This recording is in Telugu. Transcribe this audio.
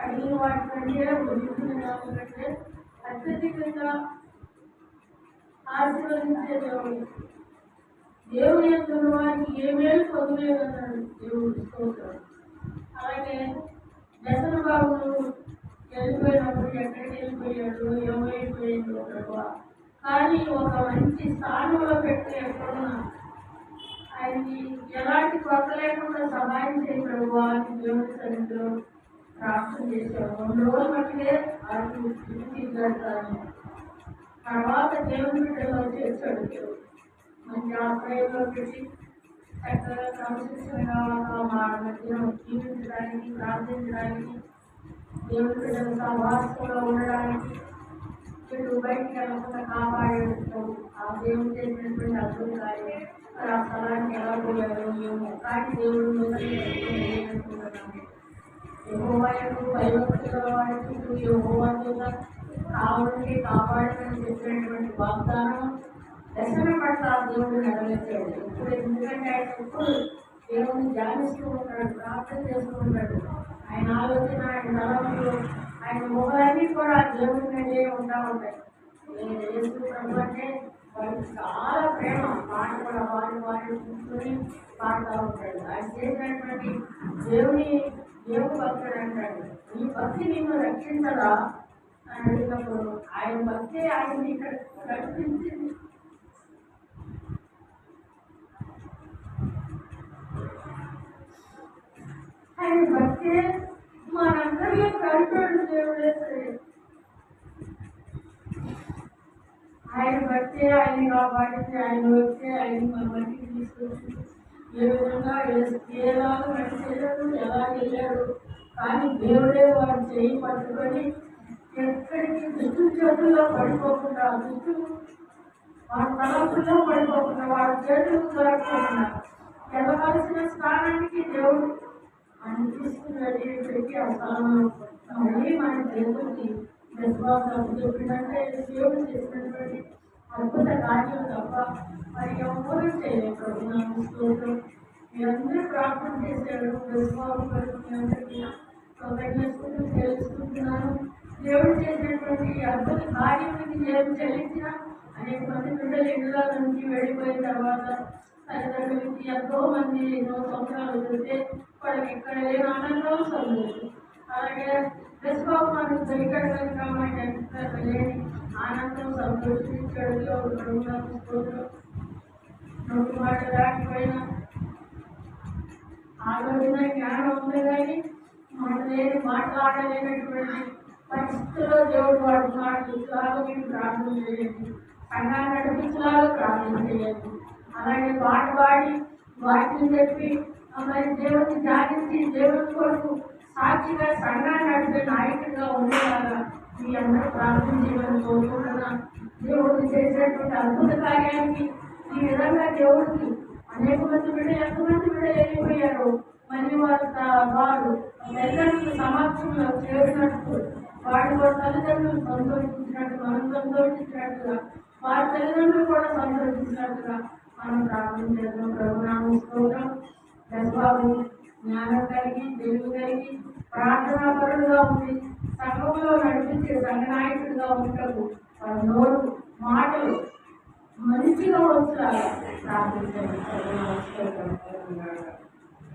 అడిగిన వాటి కంటే పొందుతున్న దాని కంటే అత్యధికంగా ఆశీర్వదించే దేవుడు. దేవుని యొక్క వారికి ఏ మేలు పొందలేదన్నాడు దేవుడు స్తోత్రం. అలాగే దశన బాబును వెళ్ళిపోయినప్పుడు ఎక్కడికి వెళ్ళిపోయాడు, ఏమైపోయాడు ప్రభు, కానీ ఒక మంచి స్థానంలో పెట్టి ఎక్కడున్నా ఆయనకి ఎలాంటి కొత్త లేకుండా సహాయం చేయ ప్రభు అని దేవుడి సన్నిధిలో ప్రార్థన చేశాడు. 2 రోజులు మట్టికే అటు తీసుకెళ్తాను. తర్వాత దేవుని బిడ్డలో చేశాడు దేవుడు. మంచి ఆశ్రయంలో పెట్టి చక్కగా క్రమశిక్షణగా మా మధ్యలో జీవించడానికి, ప్రార్థించడానికి, దేవుని బిడ్డల సహవాసంలో ఉండడానికి, ఇటు బయటికి వెళ్ళకుండా కాపాడేటప్పుడు ఆ దేవుడు చేసినటువంటి అద్భుత కార్యం. మరి ఆ స్థలానికి ఎలా పోయారో మేము కానీ దేవుడు యెహోవాకు భయభక్తుల వారికి యెహోవాతో కావాలని కాపాడమని చెప్పినటువంటి వాగ్దానం దశన పట్ల దేవుడు నెరవేర్చాడు. ఇప్పుడు ఎందుకంటే ఆయన ఎప్పుడు దేవుడిని ధ్యానిస్తూ ఉంటాడు, ప్రార్థన చేస్తూ ఉంటాడు. ఆయన ఆలోచన, ఆయన తలంపులు, ఆయన ముఖాన్ని కూడా దేవుడి మీదే ఉంటాయి. యేసు ప్రభు అంటే వాడికి చాలా ప్రేమ. పాట కూడా వాడు కూర్చొని పాడుతూ ఉంటాడు. ఆయన చేసినటువంటి దేవుడు భక్తుడు అంటాడు. ఈ భక్తి నిన్ను రక్షించదా అని అడిగినప్పుడు ఆయన భక్తి ఆయన ఇక్కడ రక్షించింది. ఆయన భక్తే మనందరిలో కలిపాడు దేవుడే సరే. ఆయన భక్తే ఆయన కాపాడింది, ఆయన భక్తే ఆయన మన మట్టికి తీసుకొచ్చి ఏ విధంగా ఏలాగా నడిచేయడు, ఎలా వెళ్ళాడు. కానీ దేవుడే వాడు చేయి పట్టుకొని ఎక్కడికి దుష్టు చేతుల్లో పడిపోకుండా, దుష్టు వాడి తలపుల్లో పడిపోకుండా, వాడి చేతులకు దొరకకుండా వెళ్ళవలసిన స్థానానికి దేవుడు మనం తీసుకుని వెళ్ళేసరికి ఆ స్థలంలో మళ్ళీ మన దేవుడికి విశ్వాసం చెప్పినట్టే దేవుడు చేసినటువంటి అద్భుత కార్యం తప్ప మరి ఎవరు చేయలేదు. స్తోత్రం. మీరందరూ ప్రార్థన చేశారు. విశ్వాసం మీ అందరికీ కృతజ్ఞతలు తెలుసుకుంటున్నాను. దేవుడు చేసినటువంటి అద్భుత కార్యానికి నేను చెల్లించిన అనేక మంది బిడ్డలు ఇళ్ళ నుంచి వెళ్ళిపోయిన తర్వాత తల్లిదండ్రులకి ఎంతో మంది ఎన్నో సంవత్సరాలు వెళ్తే వాళ్ళకి ఎక్కడ లేని ఆనందం సంతోషం. అలాగే విశ్వాసం మనకు దొరికాడు కనుక మనకి ఎంత లేని ఆనందం సంతోషించాడు. నోటి మాట దాటిపోయినా ఆలోచన జ్ఞానం ఉంది కానీ మాట్లాడలేనటువంటి పరిస్థితుల్లో దేవుడు వాడు మాట్లాడులాగా మీరు ప్రార్థన చేయండి. సంఘాన్ని నడిపించలాగా ప్రార్థన చేయండి. అలాగే పాట పాడి వాటిని చెప్పి మరి దేవుడిని ధ్యానించి దేవుడి కొరకు సాక్షిగా సంఘాన్ని నడిపే నాయకుడిగా ఉండేలాగా మీ అందరూ ప్రార్థన చేయమని కోరుకుంటున్నా. దేవుడు చేసినటువంటి అద్భుత కార్యానికి ఈ విధంగా దేవుడికి అనేక మంది బిడ్డలు ఎంతమంది బిడ్డలు వెళ్ళిపోయారు. మళ్ళీ వారు తల్లిదండ్రులు సమక్షంలో చేసినట్టు వాడి వారి తల్లిదండ్రులు సంతోషించినట్టు మనం సంతోషించినట్టుగా వారి తల్లిదండ్రులు కూడా సంతోషించినట్టుగా మనం ప్రార్థన చేద్దాం. ప్రభునామ స్తోత్రం. దశబాబు జ్ఞానం కలిగి, తెలివి కలిగి, ప్రార్థనాపరుడుగా ఉండి సంఘంలో నడిపించే సంఘ నాయకుడిగా ఉండటకు వారి నోరు మాటలు మంచిగా వచ్చేలాగా ప్రార్థించండి.